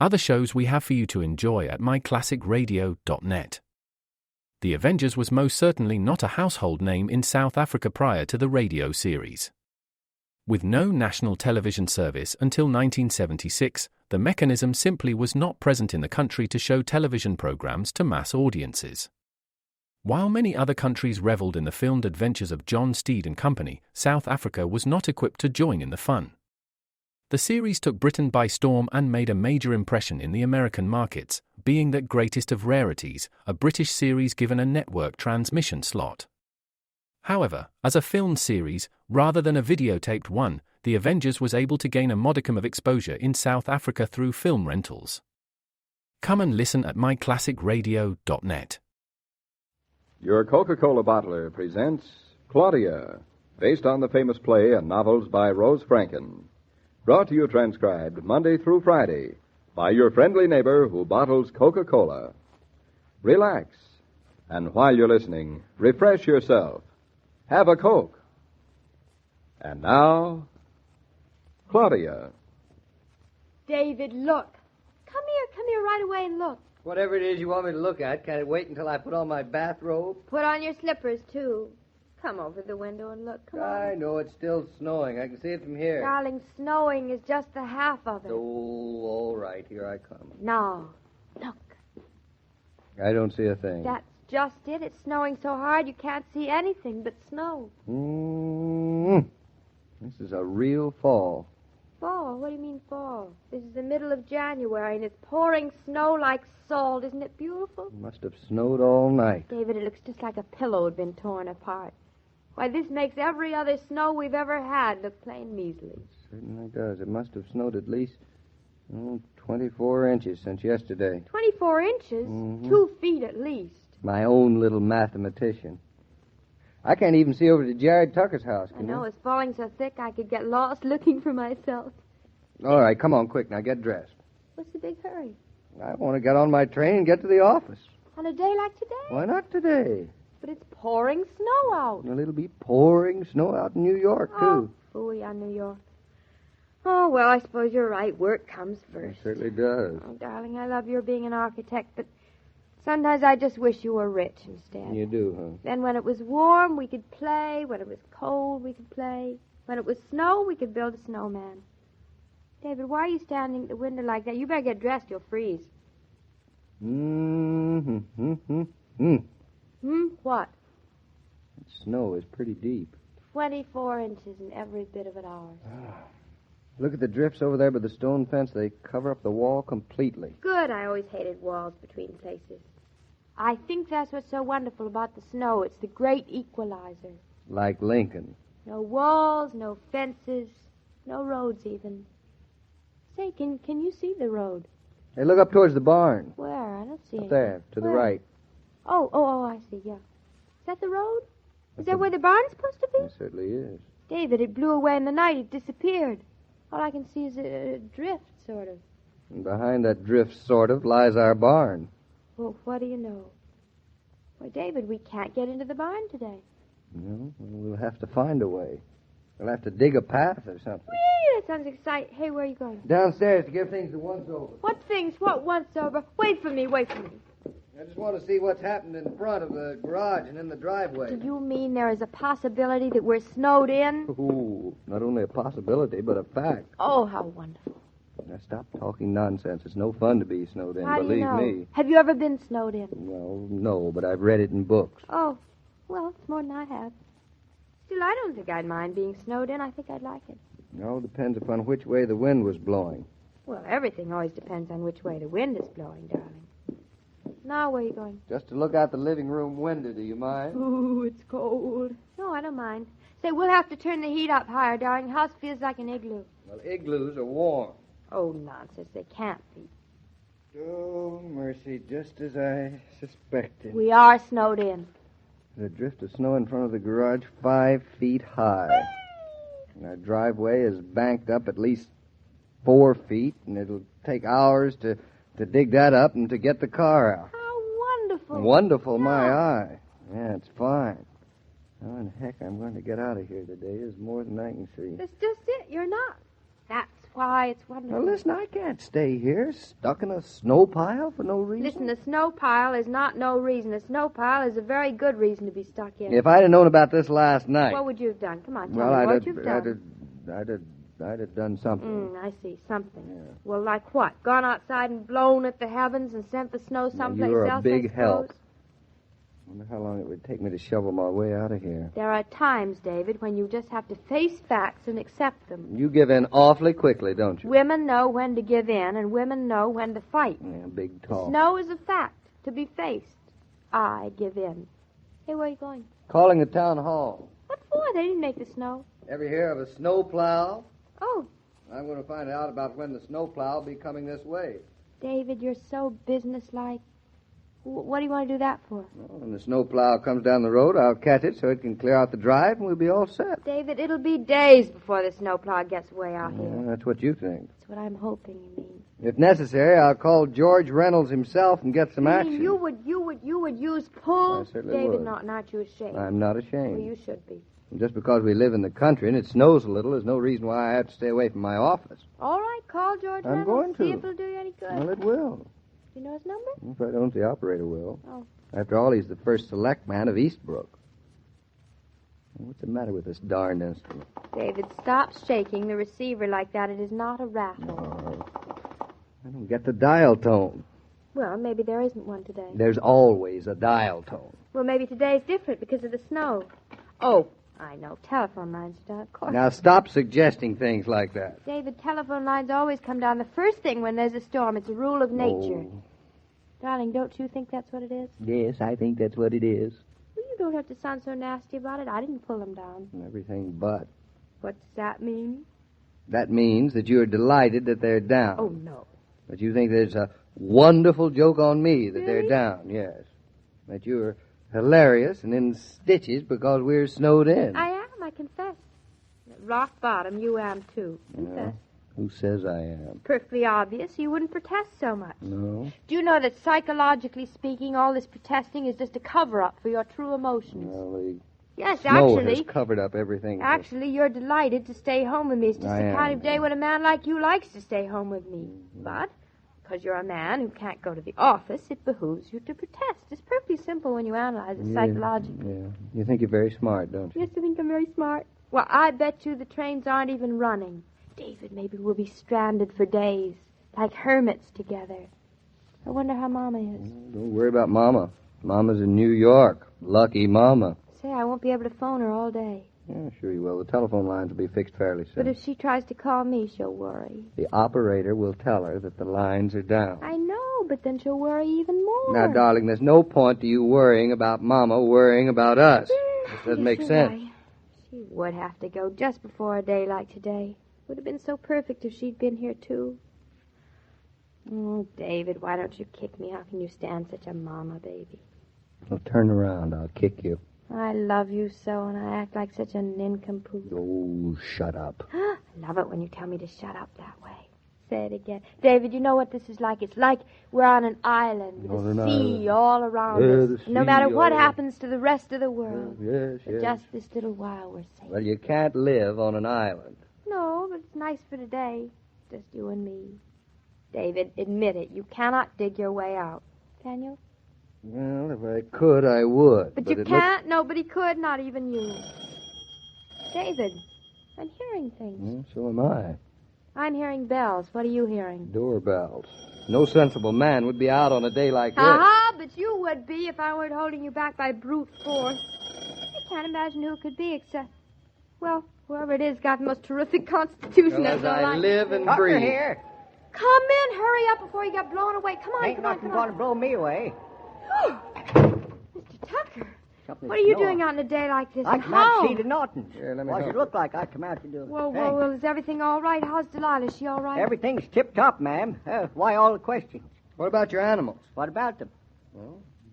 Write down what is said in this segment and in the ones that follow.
other shows we have for you to enjoy at myclassicradio.net. The Avengers was most certainly not a household name in South Africa prior to the radio series. With no national television service until 1976, the mechanism simply was not present in the country to show television programs to mass audiences. While many other countries reveled in the filmed adventures of John Steed and company, South Africa was not equipped to join in the fun. The series took Britain by storm and made a major impression in the American markets, being that greatest of rarities, a British series given a network transmission slot. However, as a filmed series, rather than a videotaped one, The Avengers was able to gain a modicum of exposure in South Africa through film rentals. Come and listen at myclassicradio.net. Your Coca-Cola bottler presents Claudia, based on the famous play and novels by Rose Franken. Brought to you transcribed Monday through Friday by your friendly neighbor who bottles Coca-Cola. Relax, and while you're listening, refresh yourself. Have a Coke. And now, Claudia. David, look. Come here right away and look. Whatever it is you want me to look at, can it wait until I put on my bathrobe? Put on your slippers, too. Come over the window and look. Come on. I know it's still snowing. I can see it from here. Darling, snowing is just the half of it. Oh, all right. Here I come. No. Look. I don't see a thing. That's just it. It's snowing so hard you can't see anything but snow. This is a real fall. Fall? What do you mean fall? This is the middle of January, and it's pouring snow like salt. Isn't it beautiful? It must have snowed all night. David, it looks just like a pillow had been torn apart. Why, this makes every other snow we've ever had look plain measly. It certainly does. It must have snowed at least 24 inches since yesterday. 24 inches? 2 feet at least. My own little mathematician. I can't even see over to Jared Tucker's house, I can know, you? it's falling so thick I could get lost looking for myself. All right, come on, quick. Now get dressed. What's the big hurry? I want to get on my train and get to the office. On a day like today? Why not today? But it's pouring snow out. Well, it'll be pouring snow out in New York, too. Oh, phooey on New York. Oh, well, I suppose you're right. Work comes first. It certainly does. Oh, darling, I love your being an architect, but sometimes I just wish you were rich instead. You do, huh? Then when it was warm, we could play. When it was cold, we could play. When it was snow, we could build a snowman. David, why are you standing at the window like that? You better get dressed. You'll freeze. What? That snow is pretty deep. 24 inches in every bit of it ours. Look at the drifts over there by the stone fence. They cover up the wall completely. Good. I always hated walls between places. I think that's what's so wonderful about the snow. It's the great equalizer. Like Lincoln. No walls, no fences, no roads even. Say, can you see the road? Hey, look up towards the barn. Where? I don't see it. Up there, to the Where? right. Oh, I see, yeah. Is that the road? Is that where the barn's supposed to be? It certainly is. David, it blew away in the night. It disappeared. All I can see is a drift, sort of. And behind that drift, sort of, lies our barn. Well, what do you know? Why, David, we can't get into the barn today. No, we'll have to find a way. We'll have to dig a path or something. Whee! That sounds exciting. Hey, where are you going? Downstairs to give things a once-over. What things? What once over? Wait for me. I just want to see what's happened in front of the garage and in the driveway. Do you mean there is a possibility that we're snowed in? Ooh, not only a possibility, but a fact. Oh, how wonderful. Now, stop talking nonsense. It's no fun to be snowed in, How do you believe know? me. Have you ever been snowed in? Well, no, but I've read it in books. Oh, well, it's more than I have. Still, I don't think I'd mind being snowed in. I think I'd like it. It all depends upon which way the wind was blowing. Well, everything always depends on which way the wind is blowing, darling. Now, where are you going? Just to look out the living room window, do you mind? Ooh, it's cold. No, I don't mind. Say, we'll have to turn the heat up higher, darling. House feels like an igloo. Well, igloos are warm. Oh, nonsense. They can't be. Oh, mercy, just as I suspected. We are snowed in. The drift of snow in front of the garage 5 feet high. And our driveway is banked up at least 4 feet, and it'll take hours to dig that up and to get the car out. How wonderful. Wonderful, my eye. Yeah, it's fine. Oh, and heck, I'm going to get out of here today. There's more than I can see. That's just it. You're not. That's why. It's wonderful. Now, listen, I can't stay here stuck in a snow pile for no reason. Listen, the snow pile is not no reason. The snow pile is a very good reason to be stuck in. If I'd have known about this last night... What would you have done? Come on, tell well, me I'd what have, you've done. I'd have done something. I see. Something. Yeah. Well, like what? Gone outside and blown at the heavens and sent the snow someplace You're a else, big I help. suppose? I wonder how long it would take me to shovel my way out of here. There are times, David, when you just have to face facts and accept them. You give in awfully quickly, don't you? Women know when to give in, and women know when to fight. Yeah, big talk. Snow is a fact, to be faced. I give in. Hey, where are you going? Calling the town hall. What for? They didn't make the snow. Ever hear of a snow plow? Oh, I'm going to find out about when the snow plow will be coming this way. David, you're so businesslike. What do you want to do that for? Well, when the snow plow comes down the road, I'll catch it so it can clear out the drive, and we'll be all set. David, it'll be days before the snowplow gets way out here. Yeah, that's what you think. That's what I'm hoping you mean. If necessary, I'll call George Reynolds himself and get some You action. mean you would use pull? I certainly David, would. not you ashamed. I'm not ashamed. Well, you should be. And just because we live in the country and it snows a little, there's no reason why I have to stay away from my office. All right, call George I'm Reynolds. going to. See if it'll do you any good. Well, it will. You know his number? If I don't, the operator will. Oh. After all, he's the first select man of Eastbrook. What's the matter with this darned instrument? David, stop shaking the receiver like that. It is not a rattle. Oh, I don't get the dial tone. Well, maybe there isn't one today. There's always a dial tone. Well, maybe today's different because of the snow. Oh, I know. Telephone lines are down, of course. Now, stop suggesting things like that. David, telephone lines always come down the first thing when there's a storm. It's a rule of nature. Oh. Darling, don't you think that's what it is? Yes, I think that's what it is. Well, you don't have to sound so nasty about it. I didn't pull them down. Everything but. What does that mean? That means that you're delighted that they're down. Oh, no. That you think there's a wonderful joke on me that they're Really? down, yes. That you're hilarious and in stitches because we're snowed in. I am, I confess. At rock bottom, you am, too. Confess. Who says I am? Perfectly obvious. You wouldn't protest so much. No. Do you know that psychologically speaking, all this protesting is just a cover-up for your true emotions? Well, the Yes, snow actually. has covered up everything. Actually, you're delighted to stay home with me. It's just I the kind am, of day yeah. when a man like you likes to stay home with me. But, because you're a man who can't go to the office, it behooves you to protest. It's perfectly simple when you analyze it psychologically. Yeah. You think you're very smart, don't you? Yes, I think I'm very smart. Well, I bet you the trains aren't even running. David, maybe we'll be stranded for days, like hermits together. I wonder how Mama is. Don't worry about Mama. Mama's in New York. Lucky Mama. Say, I won't be able to phone her all day. Yeah, sure you will. The telephone lines will be fixed fairly soon. But if she tries to call me, she'll worry. The operator will tell her that the lines are down. I know, but then she'll worry even more. Now, darling, there's no point to you worrying about Mama worrying about us. This doesn't make You're sense. right. She would have to go just before a day like today. Would have been so perfect if she'd been here, too. Oh, David, why don't you kick me? How can you stand such a mama, baby? Well, turn around. I'll kick you. I love you so, and I act like such a nincompoop. Oh, shut up. I love it when you tell me to shut up that way. Say it again. David, you know what this is like? It's like we're on an island with On the an sea island. all around Yeah, us. the And no sea matter what all- happens to the rest of the world, Yes, for yes. just this little while we're safe. Well, you can't live on an island. No, but it's nice for today. Just you and me. David, admit it. You cannot dig your way out. Can you? Well, if I could, I would. But you it can't. Nobody could, not even you. David, I'm hearing things. Looks... Well, so am I. I'm hearing bells. What are you hearing? Doorbells. No sensible man would be out on a day like this. Ha-ha, but you would be if I weren't holding you back by brute force. I can't imagine who it could be except, well, whoever it is got the most terrific constitution. Well, that's as I all live and Tucker breathe. here. Come in, hurry up before you get blown away. Come on, Ain't come on, nothing come going to on. blow me away. Mr. Tucker, Something what are you snowing. doing on a day like this? I and come out how? to see to nothing. Here, let me What's help it look like? I come out to do. Whoa, Hey, whoa, is everything all right? How's Delilah? Is she all right? Everything's tip-top, ma'am. Why all the questions? What about your animals? What about them?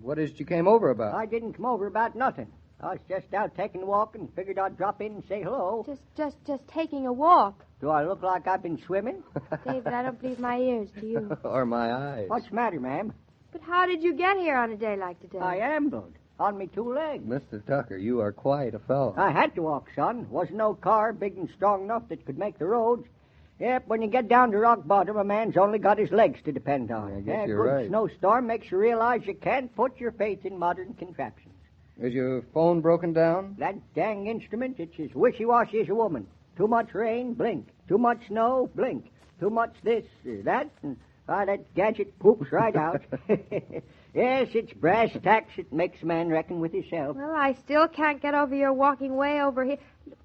What is it you came over about? I didn't come over about nothing. I was just out taking a walk and figured I'd drop in and say hello. Just taking a walk. Do I look like I've been swimming? David, I don't believe my ears, do you? Or my eyes. What's the matter, ma'am? But how did you get here on a day like today? I ambled on me two legs. Mr. Tucker, you are quite a fellow. I had to walk, son. Wasn't no car big and strong enough that could make the roads. Yep, when you get down to rock bottom, a man's only got his legs to depend on. I guess A you're good right. snowstorm makes you realize you can't put your faith in modern contraptions. Is your phone broken down? That dang instrument, it's as wishy-washy as a woman. Too much rain, blink. Too much snow, blink. Too much this, that, and that gadget poops right out. Yes, it's brass tacks that makes a man reckon with himself. Well, I still can't get over your walking way over here.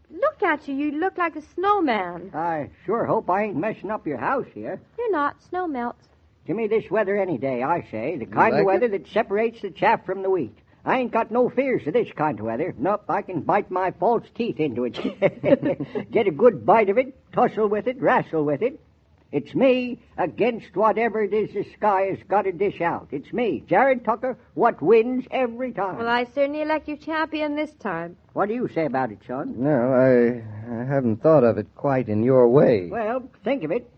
Look at you. You look like a snowman. I sure hope I ain't messing up your house here. You're not. Snow melts. Give me this weather any day, I say. The kind like of weather that separates the chaff from the wheat. I ain't got no fears of this kind of weather. Nope, I can bite my false teeth into it. Get a good bite of it, tussle with it, wrestle with it. It's me against whatever it is the sky has got to dish out. It's me, Jared Tucker, what wins every time. Well, I certainly elect you champion this time. What do you say about it, son? No, I haven't thought of it quite in your way. Well, think of it.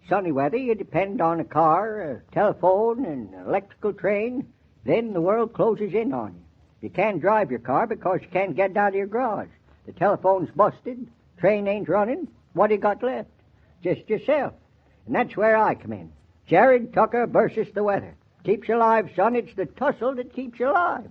Sunny weather, you depend on a car, a telephone, an electrical train. Then the world closes in on you. You can't drive your car because you can't get out of your garage. The telephone's busted, train ain't running. What you got left? Just yourself. And that's where I come in. Jared Tucker versus the weather. Keeps you alive, son. It's the tussle that keeps you alive.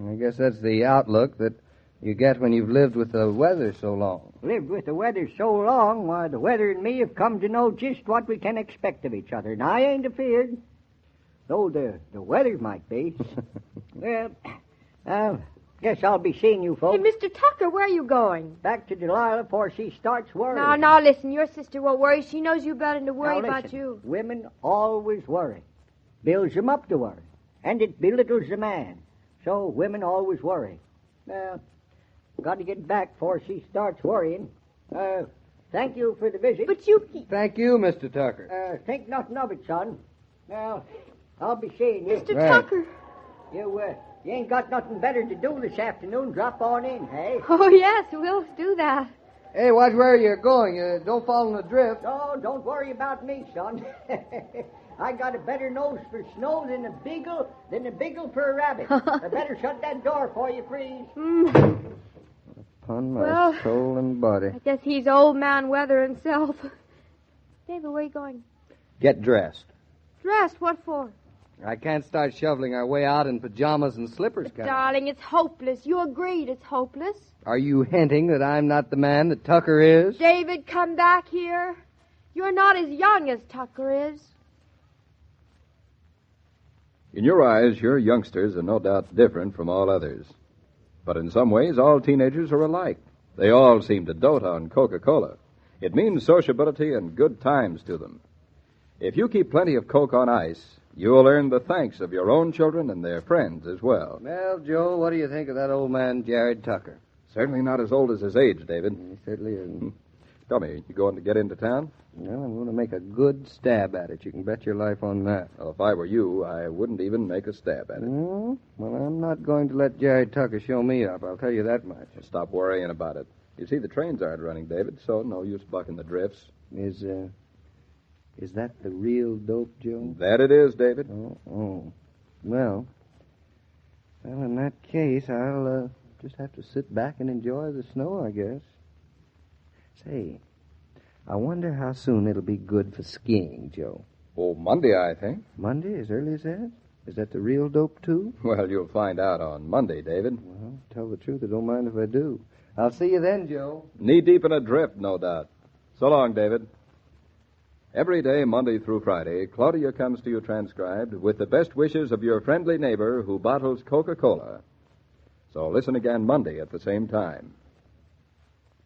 I guess that's the outlook that you get when you've lived with the weather so long. Lived with the weather so long, why, the weather and me have come to know just what we can expect of each other. And I ain't afeard. Though the weather might be. Well, guess I'll be seeing you Hey, folks. Mr. Tucker, where are you going? Back to Delilah before she starts worrying. Now, listen. Your sister won't worry. She knows you better than to worry Now, about listen, you. Women always worry. Builds them up to worry. And it belittles the man. So women always worry. Well, got to get back before she starts worrying. Thank you for the visit. But you... Thank you, Mr. Tucker. Think nothing of it, son. Well, I'll be seeing you. Mr. Right. Tucker. You ain't got nothing better to do this afternoon. Drop on in, hey? Oh, yes, we'll do that. Hey, watch where you're going. Don't fall in the drift. No, don't worry about me, son. I got a better nose for snow than a beagle for a rabbit. I better shut that door for you, freeze. Upon my Well, soul and body. I guess he's old man weather himself. David, where are you going? Get dressed. Dressed? What for? I can't start shoveling our way out in pajamas and slippers, can I? Darling, it's hopeless. You agreed it's hopeless. Are you hinting that I'm not the man that Tucker is? David, come back here. You're not as young as Tucker is. In your eyes, your youngsters are no doubt different from all others. But in some ways, all teenagers are alike. They all seem to dote on Coca-Cola. It means sociability and good times to them. If you keep plenty of Coke on ice, you'll earn the thanks of your own children and their friends as well. Well, Joe, what do you think of that old man, Jared Tucker? Certainly not as old as his age, David. He certainly isn't. Tell me, you going to get into town? Well, I'm going to make a good stab at it. You can bet your life on that. Well, if I were you, I wouldn't even make a stab at it. Well, I'm not going to let Jared Tucker show me up. I'll tell you that much. Stop worrying about it. You see, the trains aren't running, David, so no use bucking the drifts. Is that the real dope, Joe? That it is, David. Oh. Well, in that case, I'll just have to sit back and enjoy the snow, I guess. Say, I wonder how soon it'll be good for skiing, Joe. Oh, Monday, I think. Monday, as early as that? Is that the real dope, too? Well, you'll find out on Monday, David. Well, tell the truth, I don't mind if I do. I'll see you then, Joe. Knee-deep in a drift, no doubt. So long, David. Every day, Monday through Friday, Claudia comes to you transcribed with the best wishes of your friendly neighbor who bottles Coca-Cola. So listen again Monday at the same time.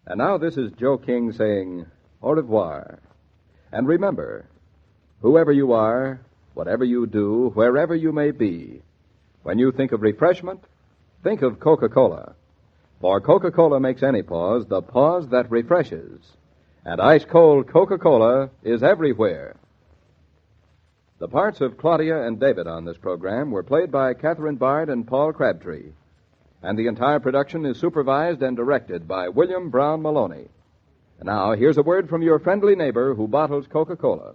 And now this is Joe King saying au revoir. And remember, whoever you are, whatever you do, wherever you may be, when you think of refreshment, think of Coca-Cola. For Coca-Cola makes any pause the pause that refreshes. And ice-cold Coca-Cola is everywhere. The parts of Claudia and David on this program were played by Catherine Bard and Paul Crabtree. And the entire production is supervised and directed by William Brown Maloney. And now, here's a word from your friendly neighbor who bottles Coca-Cola.